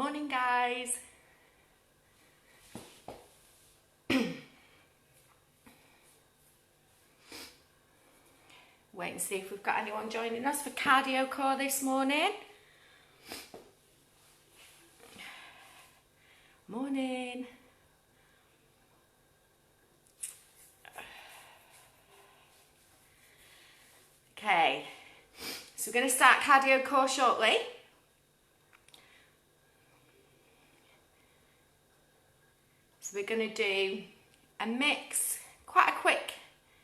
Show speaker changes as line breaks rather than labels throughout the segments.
Morning, guys. Wait and see if we've got anyone joining us for cardio core this morning. Morning. Okay, so we're going to start cardio core shortly. So we're going to do a mix, quite a quick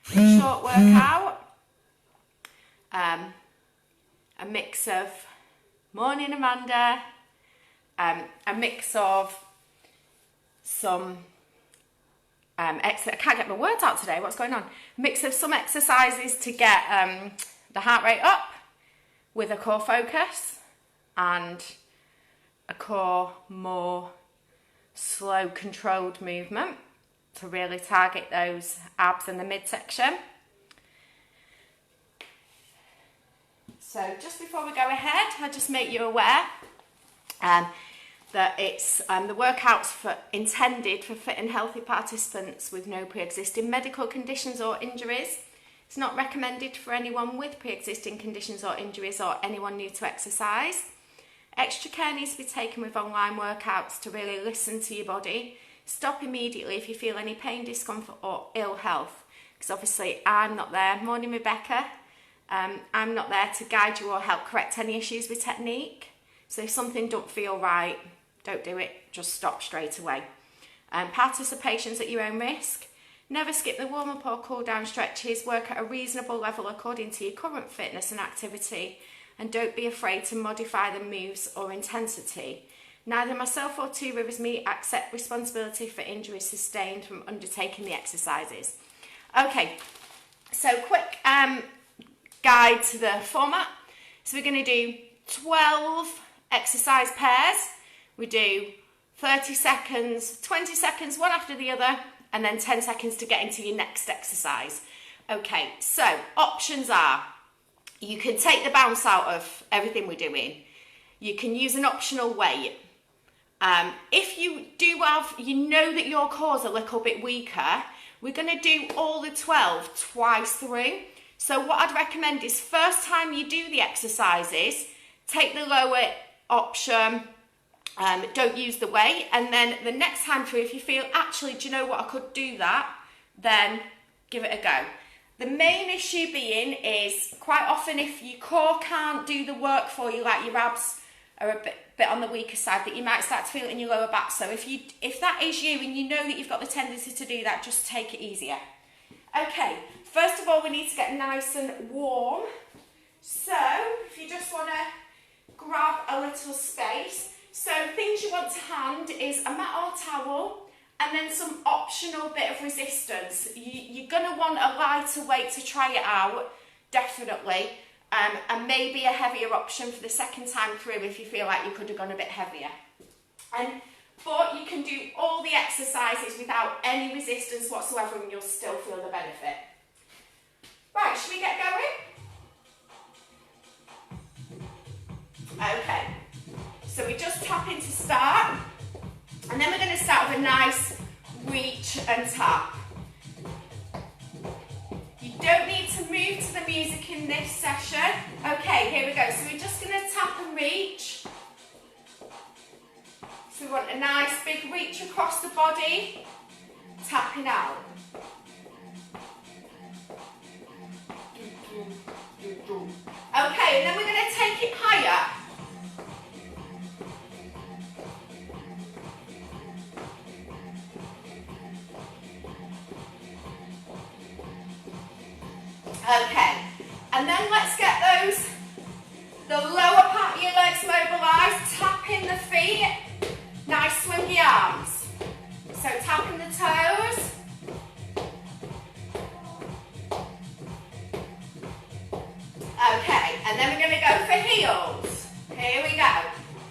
short workout. A mix of, morning Amanda, a mix of some, I can't get my words out today, what's going on? Mix of some exercises to get the heart rate up with a core focus and a core more slow controlled movement to really target those abs in the midsection. So just before we go ahead, I'll just make you aware that it's the workouts intended for fit and healthy participants with no pre-existing medical conditions or injuries. It's not recommended for anyone with pre-existing conditions or injuries or anyone new to exercise. Extra care needs to be taken with online workouts to really listen to your body. Stop immediately if you feel any pain, discomfort or ill health, because obviously I'm not there. Morning, Rebecca. I'm not there to guide you or help correct any issues with technique. So if something don't feel right, don't do it, just stop straight away. Participation's at your own risk. Never skip the warm-up or cool-down stretches. Work at a reasonable level according to your current fitness and activity. And don't be afraid to modify the moves or intensity. Neither myself or Two Riversmeet accept responsibility for injuries sustained from undertaking the exercises. Okay, so quick guide to the format. So we're going to do 12 exercise pairs. We do 30 seconds, 20 seconds, one after the other, and then 10 seconds to get into your next exercise. Okay, so options are, you can take the bounce out of everything we're doing. You can use an optional weight. If you do you know that your core's a little bit weaker, we're going to do all the 12 twice through. So what I'd recommend is first time you do the exercises, take the lower option, don't use the weight, and then the next time through, if you feel, actually, do you know what, I could do that, then give it a go. The main issue being is quite often if your core can't do the work for you, like your abs are a bit on the weaker side, that you might start to feel it in your lower back. So if that is you and you know that you've got the tendency to do that, just take it easier. Okay, first of all, we need to get nice and warm. So if you just want to grab a little space. So things you want to hand is a mat or towel, and then some optional bit of resistance. You're going to want a lighter weight to try it out, definitely, and maybe a heavier option for the second time through if you feel like you could have gone a bit heavier. But you can do all the exercises without any resistance whatsoever and you'll still feel the benefit. Right, should we get going? Okay, so we just tap into start. And then we're going to start with a nice reach and tap. You don't need to move to the music in this session. Okay, here we go. So we're just going to tap and reach. So we want a nice big reach across the body, tapping out. Okay, and then we're going to take it higher. Okay, and then let's get the lower part of your legs mobilised, tapping the feet, nice swingy arms. So tapping the toes. Okay, and then we're going to go for heels. Here we go.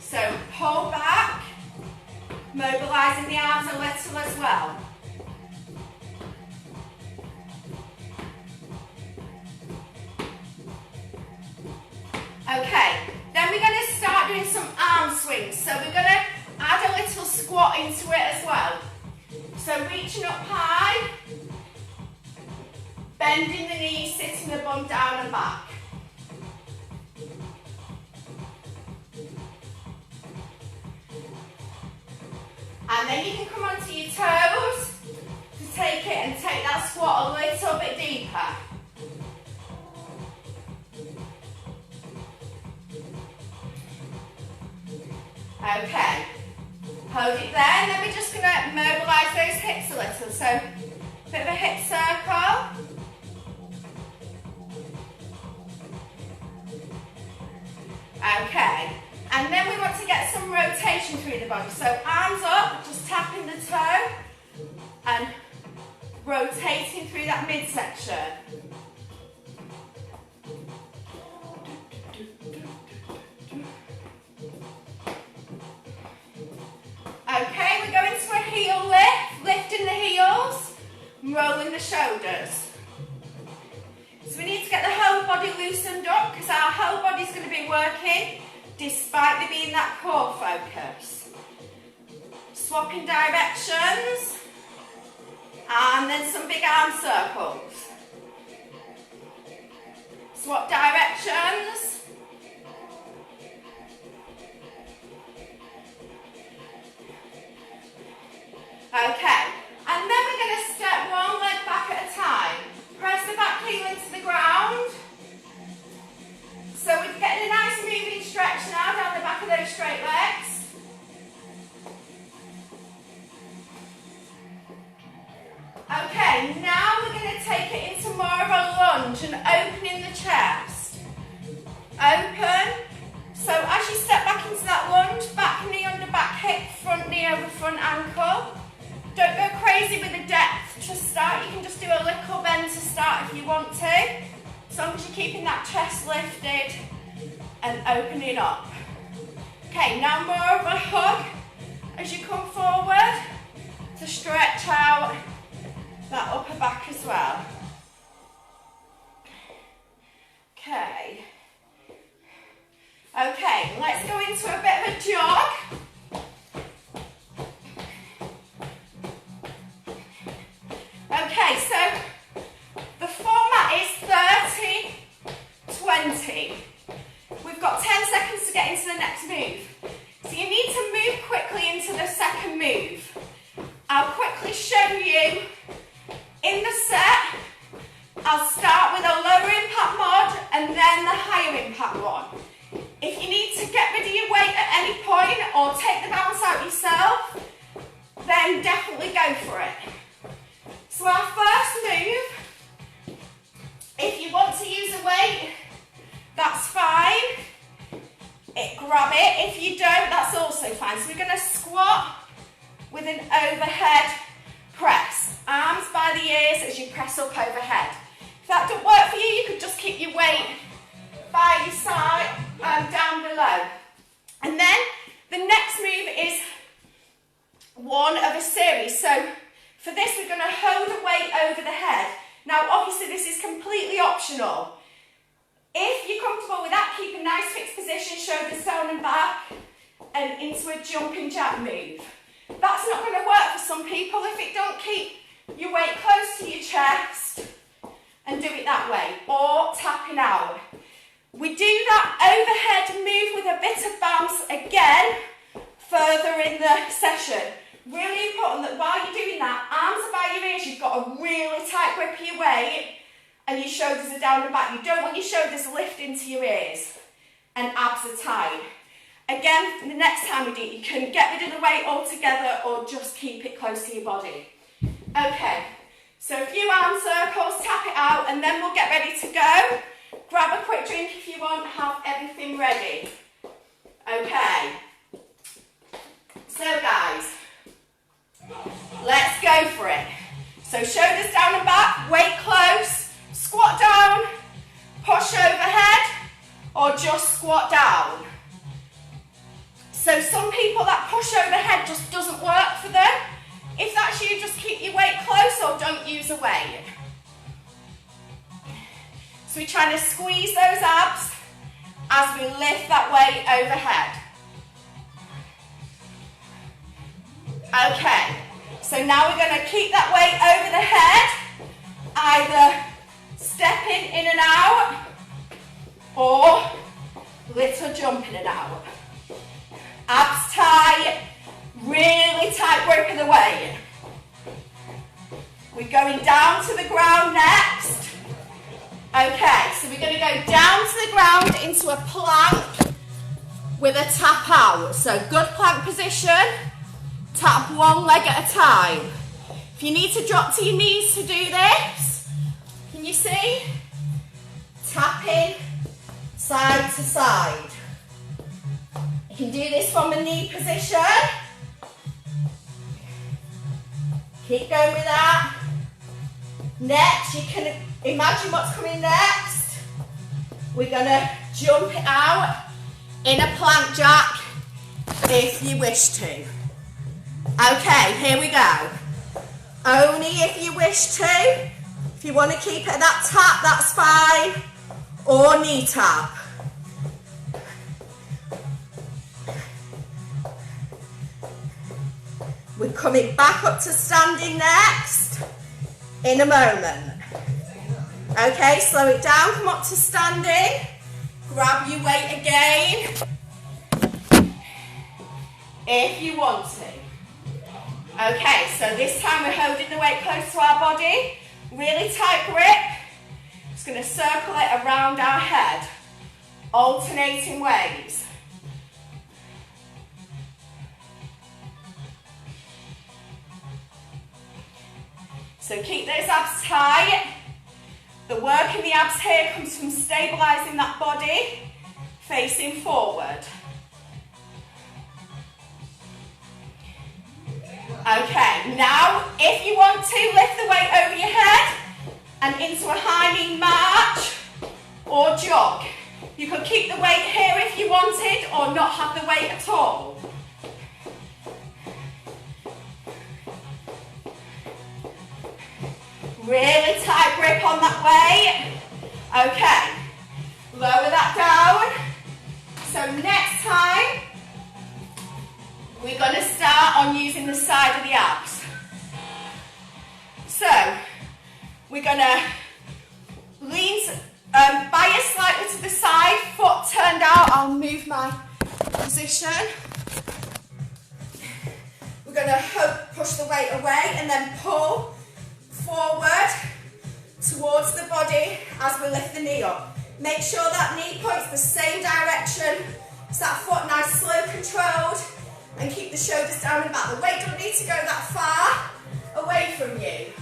So pull back, mobilising the arms a little as well. Okay, then we're going to start doing some arm swings. So we're going to reaching up high, bending the knees, sitting the bum down and back. And then you can come onto your toes to take it and take that squat a little bit deeper. Okay, hold it there, and then we're just going to mobilise those hips a little. So, a bit of a hip circle. Okay, and then we want to get some rotation through the body. So, arms up, just tapping the toe and rotating through that midsection. Okay, we're going to a heel lift, lifting the heels, rolling the shoulders. So we need to get the whole body loosened up because our whole body's going to be working despite there being that core focus. Swapping directions and then some big arm circles. Swap directions. Okay, and then we're going to step one leg back at a time. Press the back heel into the ground. So we're getting a nice moving stretch now down the back of those straight legs. Okay, now we're going to take it into more of a lunge and opening the chest. Open. So as you step back into that lunge, back knee under back hip, front knee over front ankle. Don't go crazy with the depth to start. You can just do a little bend to start if you want to. As long as you're keeping that chest lifted and opening up. Okay, now more of a hug as you come forward to stretch out that upper back as well. Okay. Okay, let's go into a bit of a jog. Okay, so the format is 30, 20. We've got 10 seconds to get into the next move. So you need to move quickly into the second move. I'll quickly show you in the set. I'll start with a lower impact mod and then the higher impact one. If you need to get rid of your weight at any point or take the balance out yourself, then definitely go for it. So our first move, if you want to use a weight, that's fine. Grab it. If you don't, that's also fine. So we're going to squat with an overhead press. Arms by the ears as you press up overhead. If that doesn't work for you, you could just keep your weight by your side down below. And then the next move is one of a series. So for this, we're going to hold the weight over the head. Now, obviously, this is completely optional. If you're comfortable with that, keep a nice fixed position, shoulders down and back, and into a jumping jack move. That's not going to work for some people if it don't keep your weight close to your chest and do it that way, or tapping out. We do that overhead move with a bit of bounce again further in the session. Really important that while you're doing that, arms are by your ears, you've got a really tight grip of your weight and your shoulders are down and back. You don't want your shoulders lifting to your ears and abs are tight. Again, the next time we do it, you can get rid of the weight altogether or just keep it close to your body. Okay, so a few arm circles, tap it out, and then we'll get ready to go. Grab a quick drink if you want, have everything ready. Okay, so guys, let's go for it. So shoulders down and back, weight close, squat down, push overhead, or just squat down. So some people that push overhead just doesn't work for them. If that's you, just keep your weight close or don't use a weight. So we're trying to squeeze those abs as we lift that weight overhead. Okay, So now we're going to keep that weight over the head, either stepping in and out, or little jump in and out. Abs tight, really tight grip of the weight. We're going down to the ground next. Okay, so we're going to go down to the ground into a plank with a tap out. So good plank position, tap one leg at a time. If you need to drop to your knees to do this, can you see? Tapping side to side. You can do this from a knee position. Keep going with that. Next, you can imagine what's coming next. We're going to jump it out in a plank jack if you wish to. Okay, here we go. Only if you wish to. If you want to keep it at that tap, that's fine. Or knee tap. We're coming back up to standing next in a moment. Okay, slow it down, come up to standing. Grab your weight again if you want to. Okay, so this time we're holding the weight close to our body. Really tight grip. Just going to circle it around our head. Alternating ways. So keep those abs tight. The work in the abs here comes from stabilising that body, facing forward. Okay, now if you want to, lift the weight over your head and into a high knee march or jog. You could keep the weight here if you wanted or not have the weight at all. Really tight grip on that weight. Okay, lower that down. So next time, we're going to start on using the side of the abs. So, we're going to lean, bias slightly to the side, foot turned out. I'll move my position. We're going to push the weight away and then pull forward towards the body as we lift the knee up. Make sure that knee points the same direction as that foot, nice, slow, controlled, and keep the shoulders down and back. The weight don't need to go that far away from you.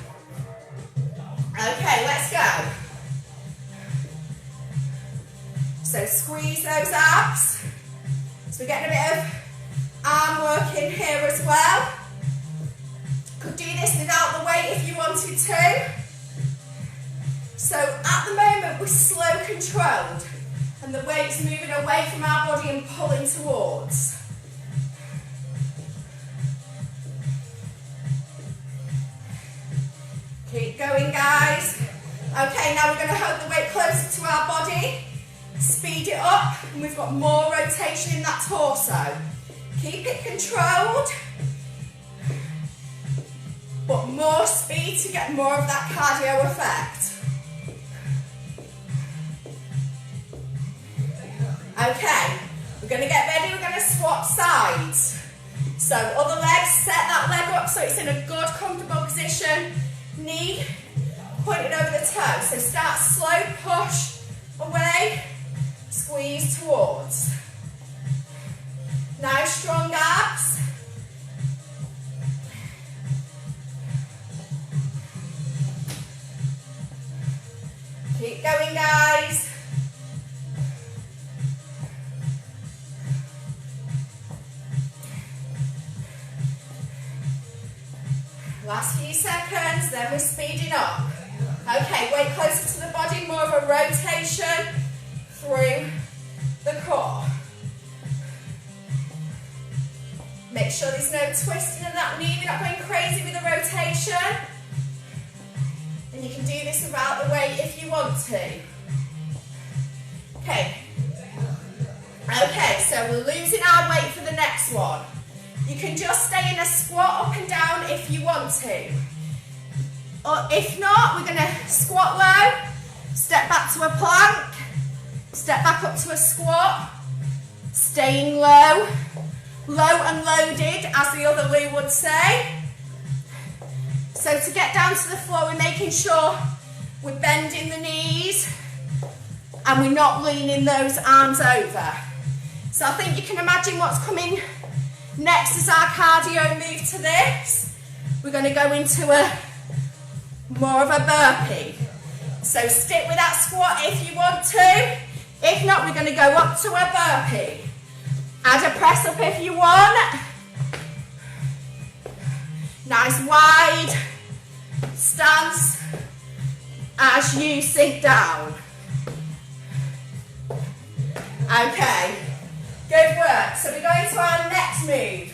Okay, let's go. So squeeze those abs. So we're getting a bit of arm work in here as well. Could do this without the weight if you wanted to. So at the moment we're slow controlled and the weight's moving away from our body and pulling towards. Keep going, guys. Okay, now we're going to hold the weight closer to our body, speed it up, and we've got more rotation in that torso. Keep it controlled, but more speed to get more of that cardio effect. Okay, we're going to get ready, we're going to swap sides. So other leg, set that leg up so it's in a good comfortable position, knee pointed over the toe. So start slow, push away, squeeze towards. Nice strong abs. Keep going, guys. Last few seconds, then we're speeding up. Okay, weight closer to the body, more of a rotation through the core. Make sure there's no twisting in that knee, we're not going crazy with the rotation. And you can do this without the weight if you want to. Okay. Okay, so we're losing our weight for the next one. You can just stay in a squat up and down if you want to. Or if not, we're going to squat low, step back to a plank, step back up to a squat, staying low, low and loaded, as the other Lou would say. So to get down to the floor, we're making sure we're bending the knees and we're not leaning those arms over. So I think you can imagine what's coming next as our cardio move to this. We're going to go into more of a burpee. So stick with that squat if you want to. If not, we're going to go up to a burpee. Add a press up if you want. Nice wide stance as you sink down. Okay, good work. So we're going to our next move.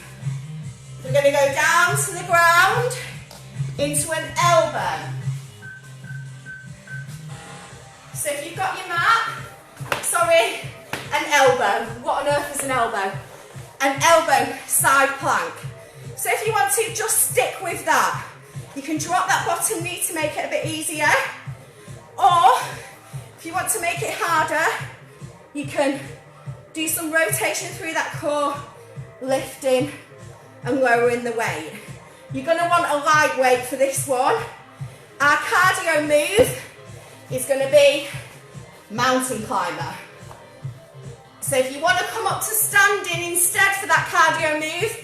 We're going to go down to the ground into an elbow. So if you've got your mat, an elbow. What on earth is an elbow? An elbow side plank. So if you want to, just stick with that. You can drop that bottom knee to make it a bit easier. Or if you want to make it harder, you can do some rotation through that core, lifting and lowering the weight. You're going to want a light weight for this one. Our cardio move is going to be mountain climber. So if you want to come up to standing instead for that cardio move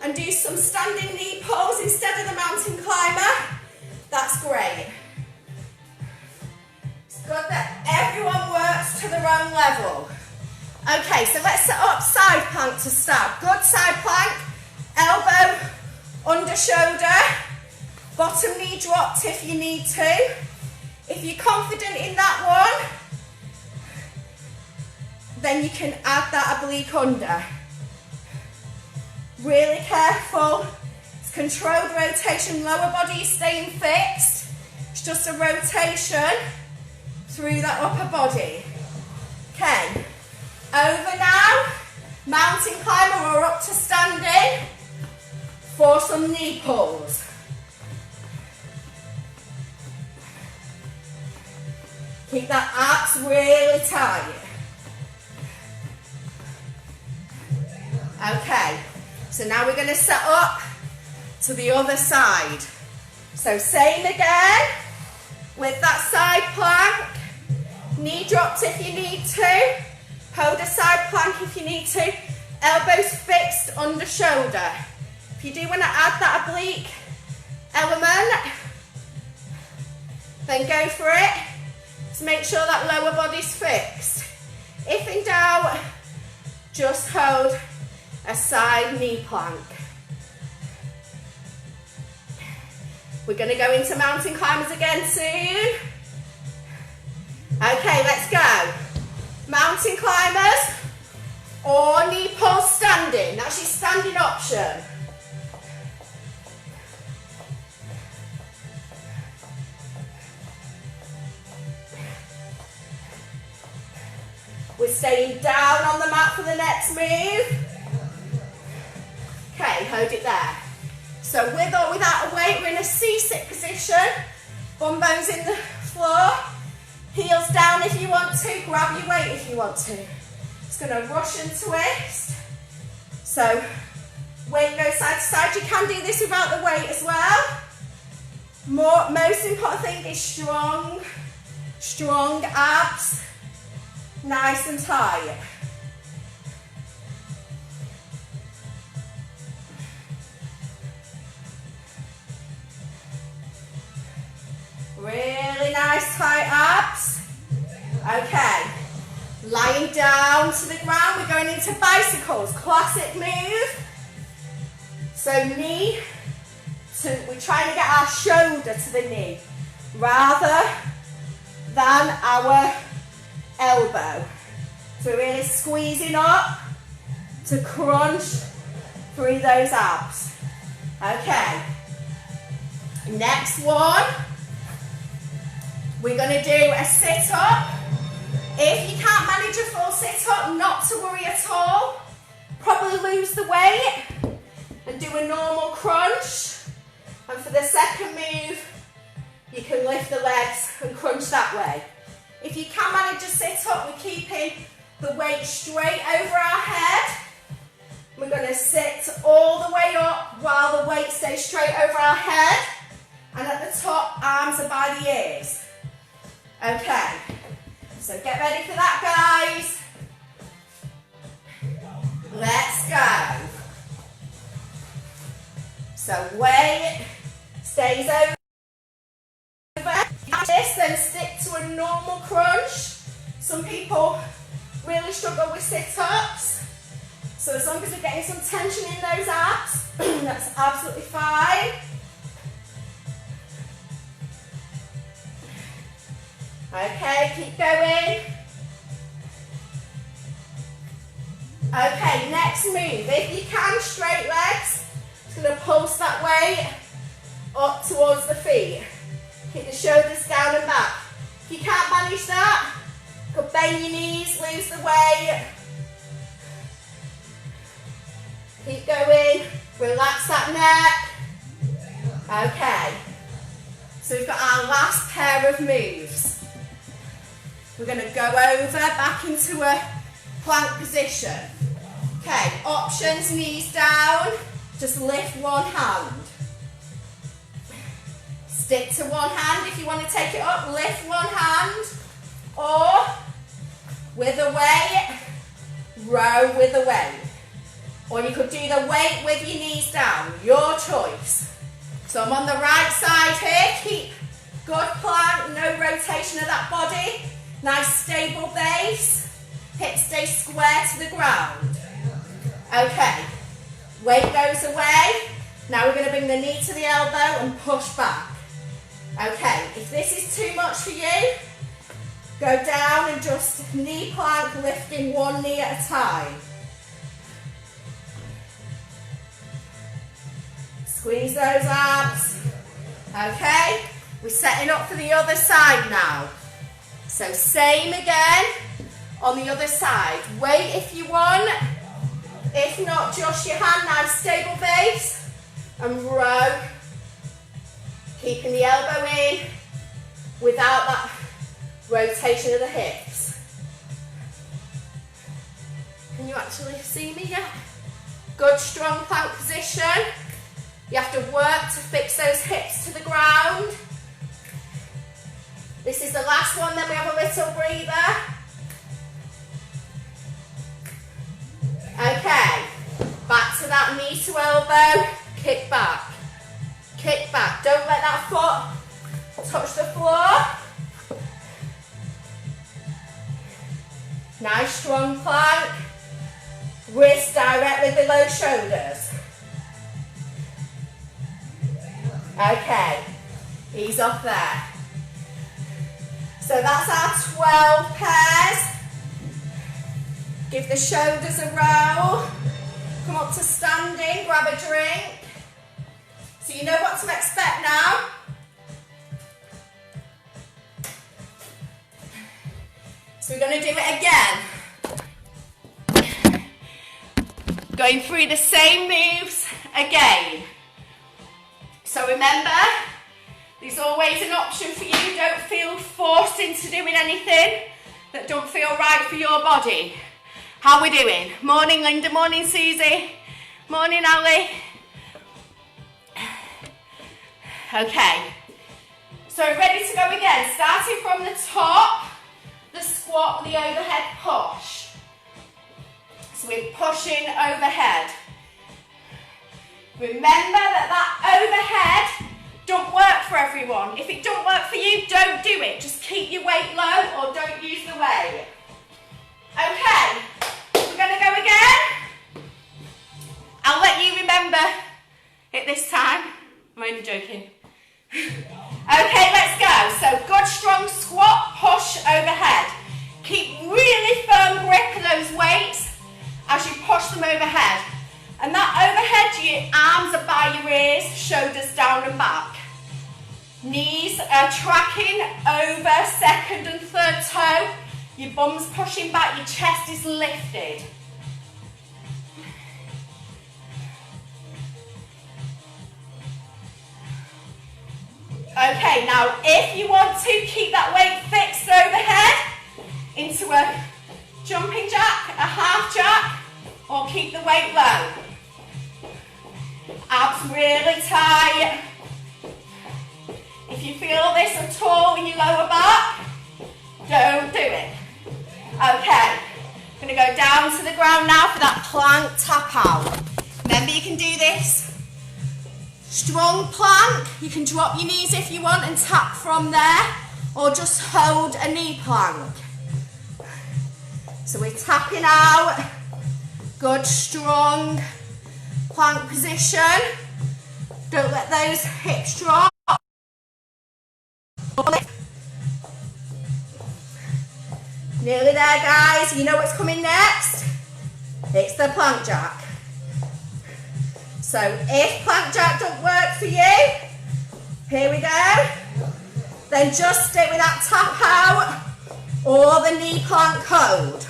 and do some standing knee pulls instead of the mountain climber, that's great. It's good that everyone works to their own level. Okay, so let's set up side plank to start. Good side plank, elbow under shoulder, bottom knee dropped if you need to. If you're confident in that one, then you can add that oblique under. Really careful. It's controlled rotation, lower body is staying fixed. It's just a rotation through that upper body. Okay, over now, mountain climber or up to standing for some knee pulls. Keep that abs really tight. Okay, so now we're going to set up to the other side. So same again, with that side plank, knee dropped if you need to, hold a side plank if you need to, elbows fixed under shoulder. If you do want to add that oblique element, then go for it. To make sure that lower body's fixed. If in doubt, just hold a side knee plank. We're going to go into mountain climbers again soon. Okay, let's go. Mountain climbers or knee pulls standing. That's your standing option. We're staying down on the mat for the next move. Okay, hold it there. So with or without a weight, we're in a C-sit position. Bum bones in the floor. Heels down if you want to. Grab your weight if you want to. It's going to rush and twist. So weight goes side to side. You can do this without the weight as well. Most important thing is strong abs. Nice and tight. Really nice tight abs. Okay, lying down to the ground, we're going into bicycles, classic move. So we're trying to get our shoulder to the knee rather than our elbow. So we're really squeezing up to crunch through those abs. Okay, next one, we're going to do a sit-up. If you can't manage a full sit-up, not to worry at all. Probably lose the weight. do a normal crunch, and for the second move, you can lift the legs and crunch that way. If you can manage to sit up, we're keeping the weight straight over our head. We're going to sit all the way up while the weight stays straight over our head. And at the top, arms are by the ears. Okay, so get ready for that, guys. Let's go. So weight stays over. This, then stick to a normal crunch. Some people really struggle with sit-ups. So as long as we're getting some tension in those abs, that's absolutely fine. Okay, keep going. Okay, next move. If you can, straight legs. Just going to pulse that weight up towards the feet. Keep the shoulders down and back. If you can't manage that, you could bend your knees, lose the weight. Keep going. Relax that neck. Okay. So we've got our last pair of moves. We're going to go over back into a plank position. Okay, options, knees down. Just lift one hand. Stick to one hand if you want to take it up. Lift one hand. Or, with a weight, row with a weight. Or you could do the weight with your knees down. Your choice. So I'm on the right side here. Keep good plank, no rotation of that body. Nice stable base. Hips stay square to the ground. Okay. Weight goes away. Now we're going to bring the knee to the elbow and push back. Okay, if this is too much for you, go down and just knee plank, lifting one knee at a time. Squeeze those abs. Okay, we're setting up for the other side now. So same again on the other side. Weight if you want. If not, just your hand. Nice stable base. And row. Keeping the elbow in without that rotation of the hips. Can you actually see me yet? Good strong plank position. You have to work to fix those hips to the ground. This is the last one, then we have a little breather. Okay, back to that knee to elbow, kick back. Kick back, don't let that foot touch the floor. Nice strong plank. Wrist directly below shoulders. Okay, ease off there. So that's our 12 pairs. Give the shoulders a roll. Come up to standing, grab a drink. So you know what to expect now. So we're going to do it again. Going through the same moves again. So remember, there's always an option for you. Don't feel forced into doing anything that don't feel right for your body. How are we doing? Morning Linda, morning Susie, morning Ali. Okay, so ready to go again. Starting from the top, the squat with the overhead push. So we're pushing overhead. Remember that overhead don't work for everyone. If it don't work for you, don't do it. Just keep your weight low or don't use the weight. Okay, we're going to go again. I'll let you remember it this time. I'm only joking. Okay, let's go. So good strong squat, push overhead. Keep really firm grip of those weights as you push them overhead. And that overhead, your arms are by your ears, shoulders down and back. Knees are tracking over second and third toe. Your bum's pushing back, your chest is lifted. Okay, now if you want to keep that weight fixed overhead into a jumping jack, a half jack, or keep the weight low. Abs really tight. If you feel this at all in your lower back, don't do it. Okay, I'm going to go down to the ground now for that plank tap out. Remember, you can do this strong plank. You can drop your knees if you want and tap from there, or just hold a knee plank. So we're tapping out. Good, strong plank position. Don't let those hips drop. Nearly there, guys. You know what's coming next? It's the plank jack. So if plank jack don't work for you, here we go. Then just stick with that tap out or the knee plank hold.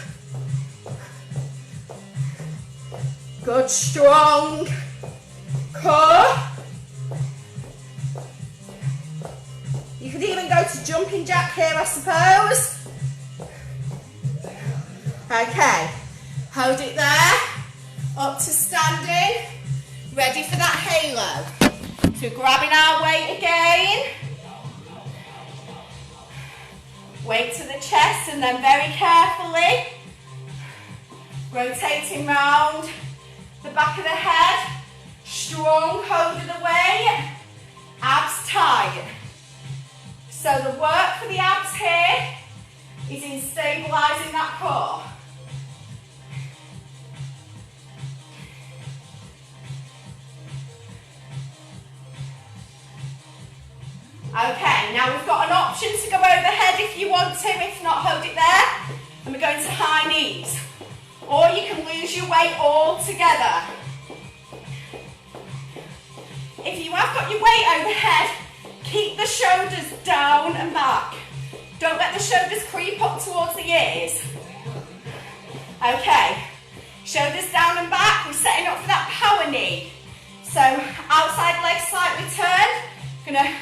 Good, strong core. You could even go to jumping jack here, I suppose. Okay, hold it there, up to standing, ready for that halo. So grabbing our weight again, weight to the chest, and then very carefully rotating round the back of the head, strong hold of the weight, abs tight. So the work for the abs here is in stabilising that core. Okay, now we've got an option to go overhead if you want to, if not hold it there. And we're going to high knees. Or you can lose your weight altogether. If you have got your weight overhead, keep the shoulders down and back. Don't let the shoulders creep up towards the ears. Okay, shoulders down and back. We're setting up for that power knee. So outside leg slightly turned. Gonna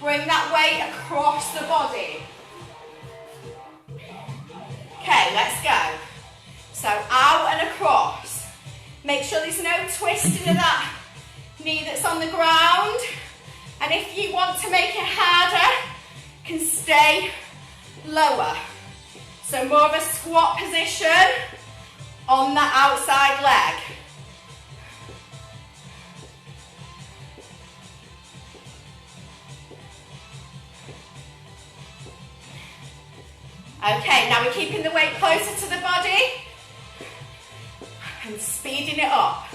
bring that weight across the body. Okay, let's go. So out and across. Make sure there's no twisting of that knee that's on the ground. And if you want to make it harder, can stay lower. So more of a squat position on that outside leg. Okay, now we're keeping the weight closer to the body and speeding it up.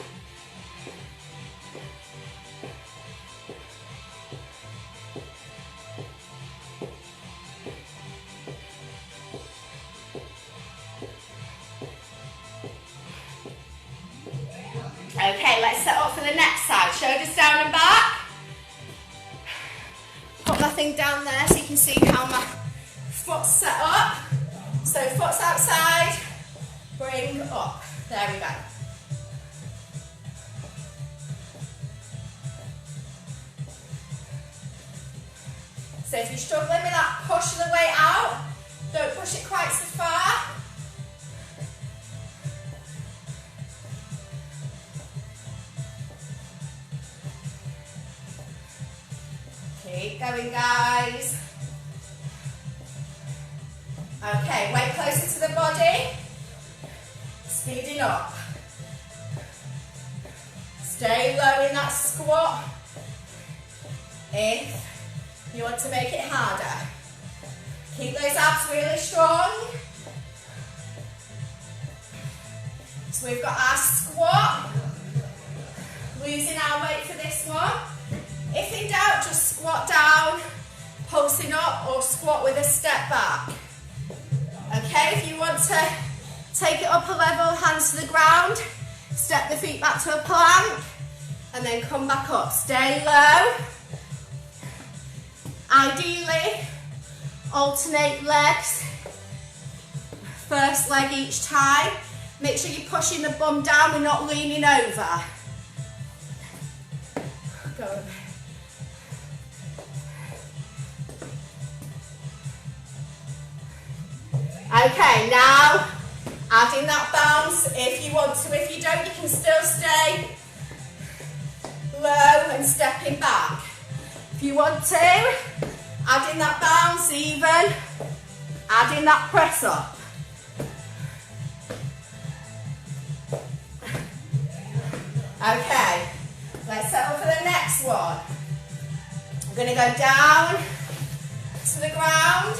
Okay, let's set up for the next side. Shoulders down and back. Put my thing down there so you can see how my foot's set up. So foot's outside, bring up. There we go. So if you're struggling with that push of the weight out, don't push it quite so far. Keep going, guys. Okay, weight closer to the body. Speeding up. Stay low in that squat if you want to make it harder. Keep those abs really strong. So we've got our squat. Losing our weight for this one. If in doubt, just squat down, pulsing up, or squat with a step back. Okay, if you want to take it up a level, hands to the ground, step the feet back to a plank, and then come back up. Stay low. Ideally, alternate legs. First leg each time. Make sure you're pushing the bum down, we're not leaning over. Go. Okay, now add in that bounce if you want to. If you don't, you can still stay low and stepping back. If you want to, add in that bounce even, add in that press up. Okay, let's settle for the next one. I'm going to go down to the ground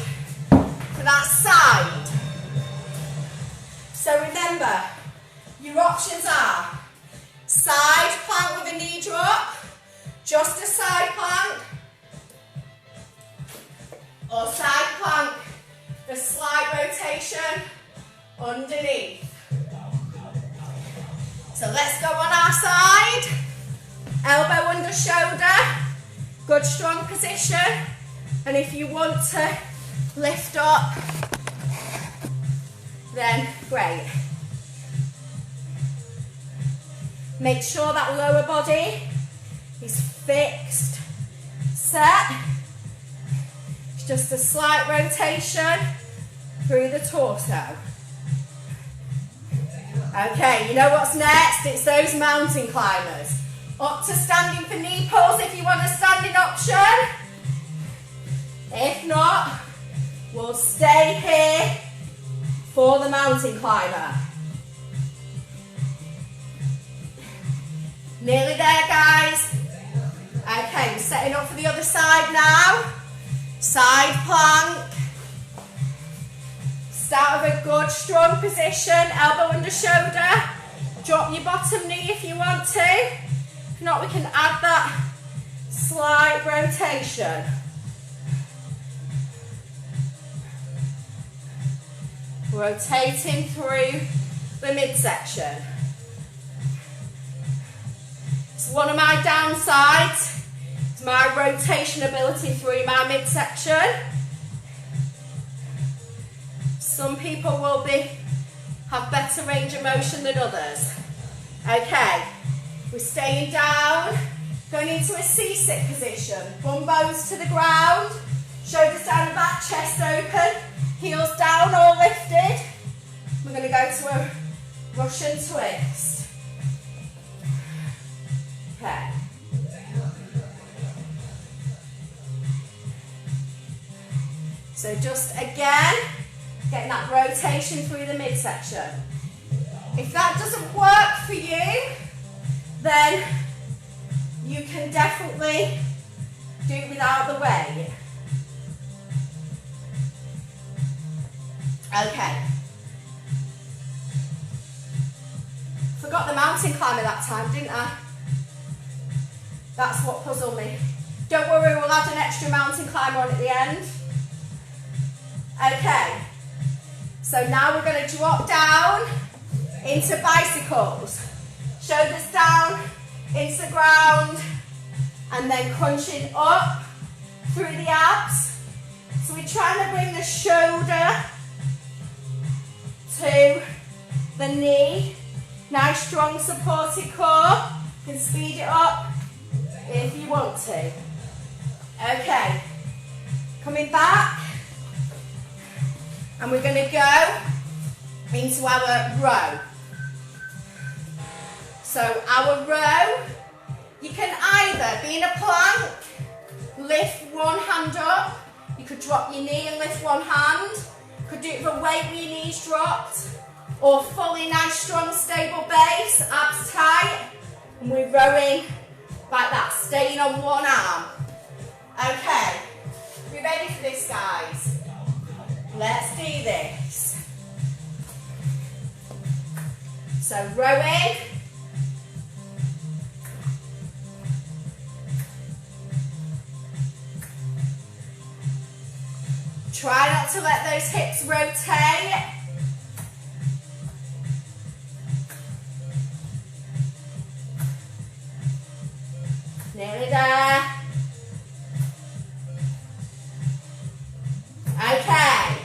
for that side. So remember, your options are side plank with a knee drop, just a side plank, or side plank, the slight rotation underneath. So let's go on our side, elbow under shoulder, good strong position, and if you want to lift up, then great. Make sure that lower body is fixed, set. It's just a slight rotation through the torso. Okay, you know what's next? It's those mountain climbers. Up to standing for knee pulls if you want a standing option. If not, we'll stay here for the mountain climber. Nearly there, guys. Okay, we're setting up for the other side now. Side plank. Start with a good strong position, elbow under shoulder. Drop your bottom knee if you want to. If not, we can add that slight rotation. Rotating through the midsection. It's one of my downsides. It's my rotation ability through my midsection. Some people will have better range of motion than others. Okay, we're staying down, going into a C-sit position. Bum bones to the ground, shoulders down the back, chest open, heels down or lifted. We're going to go to a Russian twist. Okay. So just again, getting that rotation through the midsection. If that doesn't work for you, then you can definitely do it without the weight. Okay. Forgot the mountain climber that time, didn't I? That's what puzzled me. Don't worry, we'll add an extra mountain climber on at the end. Okay. So now we're going to drop down into bicycles. Shoulders down into the ground and then crunching up through the abs. So we're trying to bring the shoulder to the knee. Nice strong supported core. You can speed it up if you want to. Okay, coming back. And we're going to go into our row. So our row, you can either be in a plank, lift one hand up, you could drop your knee and lift one hand, you could do it with a weight with your knees dropped, or fully nice strong stable base, abs tight, and we're rowing like that, staying on one arm. Okay, we ready for this, guys? Let's do this. So rowing. Try not to let those hips rotate. Nearly there. Okay.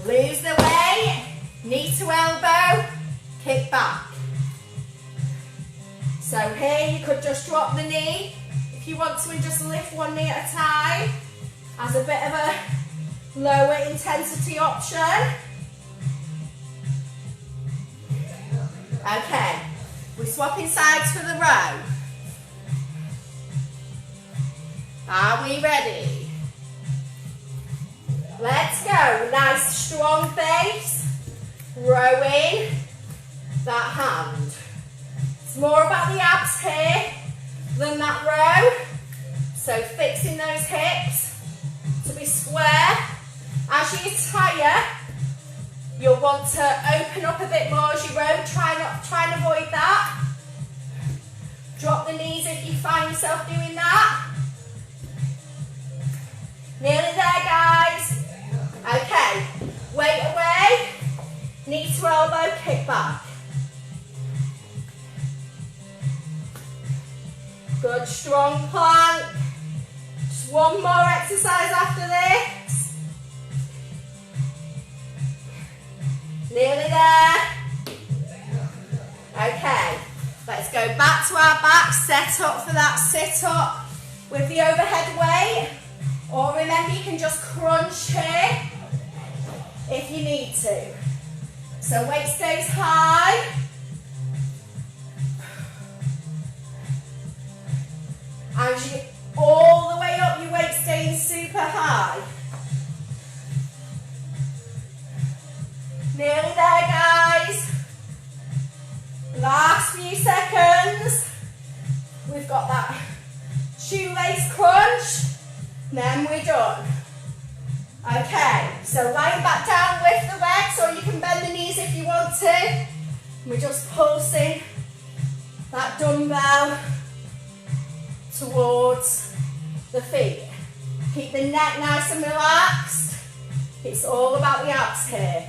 Lose the weight, knee to elbow, kick back. So here you could just drop the knee if you want to and just lift one knee at a time as a bit of a Lower intensity option. Okay, we're swapping sides for the row. Are we ready? Let's go. Nice strong base. Rowing that hand. It's more about the abs here than that row. So fixing those hips to be square. As you tire, you'll want to open up a bit more as you row. Try and avoid that. Drop the knees if you find yourself doing that. Nearly there, guys. Okay, weight away. Knee to elbow, kick back. Good, strong plank. Just one more exercise after this. Nearly there. Okay, let's go back to our back. Set up for that sit up with the overhead weight. Or remember, you can just crunch here if you need to. So weight stays high. As you all the way up, your weight staying super high. Nearly there, guys. Last few seconds. We've got that shoelace crunch. Then we're done. Okay, so lying back down, lift the legs, or you can bend the knees if you want to. We're just pulsing that dumbbell towards the feet. Keep the neck nice and relaxed. It's all about the abs here.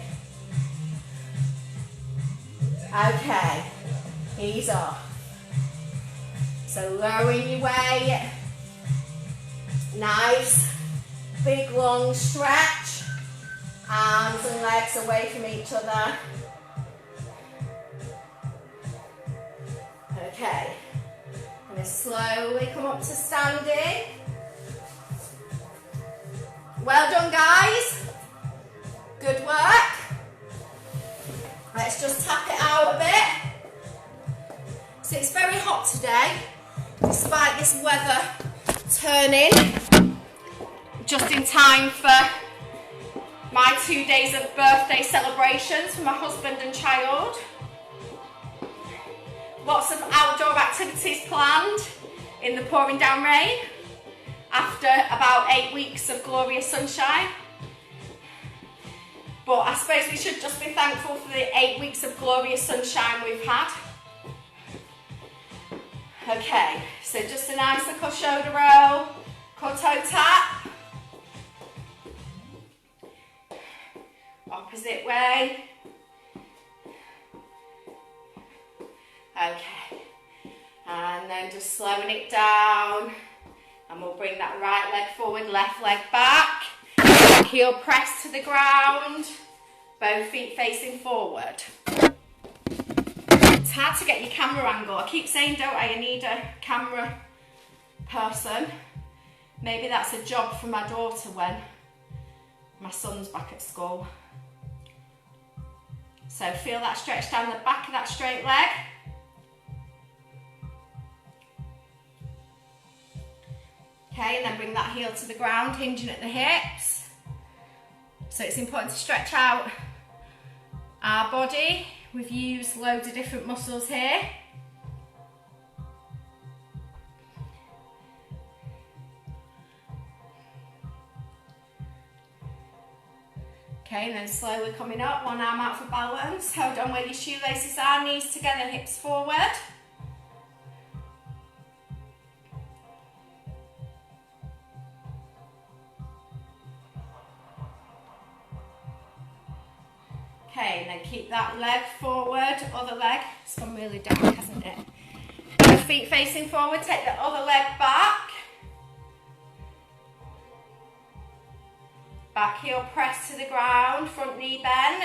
Okay, ease off. So lowering your weight. Nice, big long stretch. Arms and legs away from each other. Okay, I'm going to slowly come up to standing. Well done, guys. Good work. Let's just tap it out a bit. So it's very hot today, despite this weather turning just in time for my 2 days of birthday celebrations for my husband and child. Lots of outdoor activities planned in the pouring down rain after about 8 weeks of glorious sunshine. But I suppose we should just be thankful for the 8 weeks of glorious sunshine we've had. Okay, so just a nice little shoulder roll, toe tap. Opposite way. Okay, and then just slowing it down, and we'll bring that right leg forward, left leg back, heel press to the ground, both feet facing forward. It's hard to get your camera angle. I keep saying, don't I need a camera person. Maybe that's a job for my daughter when my son's back at school. So feel that stretch down the back of that straight leg. Okay, and then bring that heel to the ground, hinging at the hips. So it's important to stretch out our body. We've used loads of different muscles here. Okay, and then slowly coming up, one arm out for balance. Hold on where your shoelaces are, knees together, hips forward. Okay, and then keep that leg forward, other leg. It's gone really dark, hasn't it? Both feet facing forward, take the other leg back. Back heel press to the ground, front knee bent.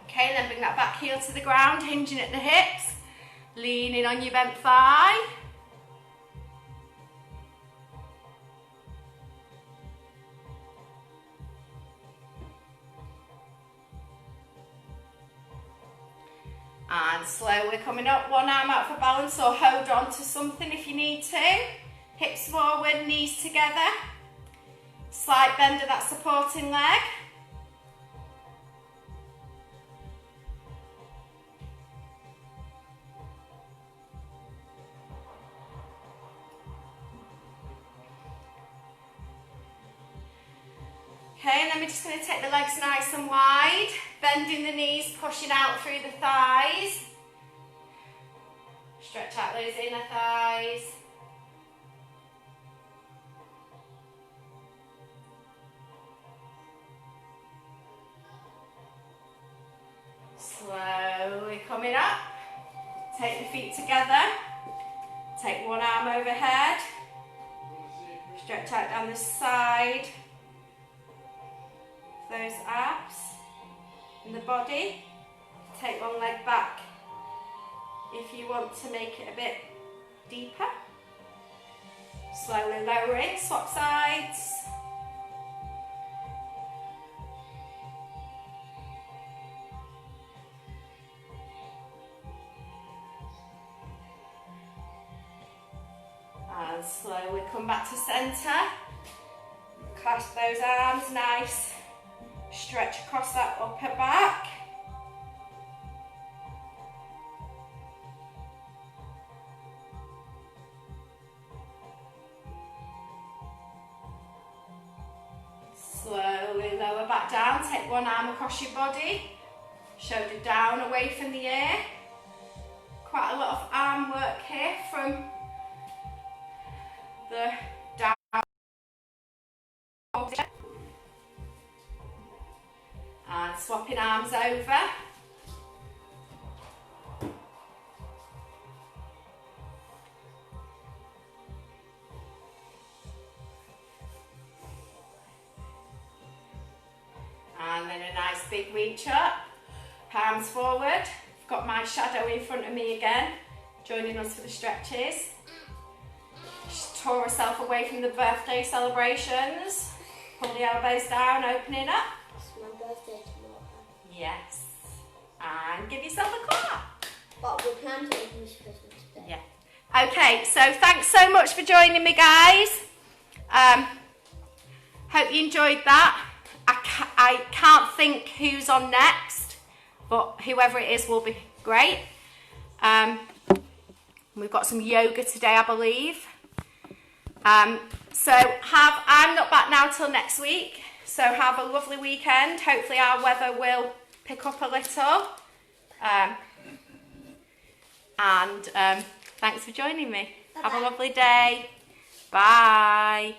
Okay, then bring that back heel to the ground, hinging at the hips. Leaning on your bent thigh. And slowly coming up, one arm out for balance, or hold on to something if you need to. Hips forward, knees together. Slight bend of that supporting leg. Okay, and then we're just going to take the legs nice and wide, bending the knees, pushing out through the thighs. Stretch out those inner thighs. Slowly coming up. Take the feet together. Take one arm overhead. Stretch out down the side. Those abs in the body. Take one leg back if you want to make it a bit deeper. Slowly lowering, swap sides. And slowly come back to centre. Clasp those arms nice. Stretch across that upper back. Slowly lower back down. Take one arm across your body. Shoulder down, away from the ear. Quite a lot of arm work here from the down. And swapping arms over. And then a nice big reach up. Palms forward. I've got my shadow in front of me again, joining us for the stretches. Just tore herself away from the birthday celebrations. Pull the elbows down, opening up.
Birthday tomorrow.
Yes. And give yourself a clap.
But we plan to finish Christmas today.
Yeah. Okay, so thanks so much for joining me, guys. Hope you enjoyed that. I can't think who's on next, but whoever it is will be great. We've got some yoga today, I believe. I'm not back now till next week. So have a lovely weekend. Hopefully our weather will pick up a little. Thanks for joining me. Bye-bye. Have a lovely day. Bye.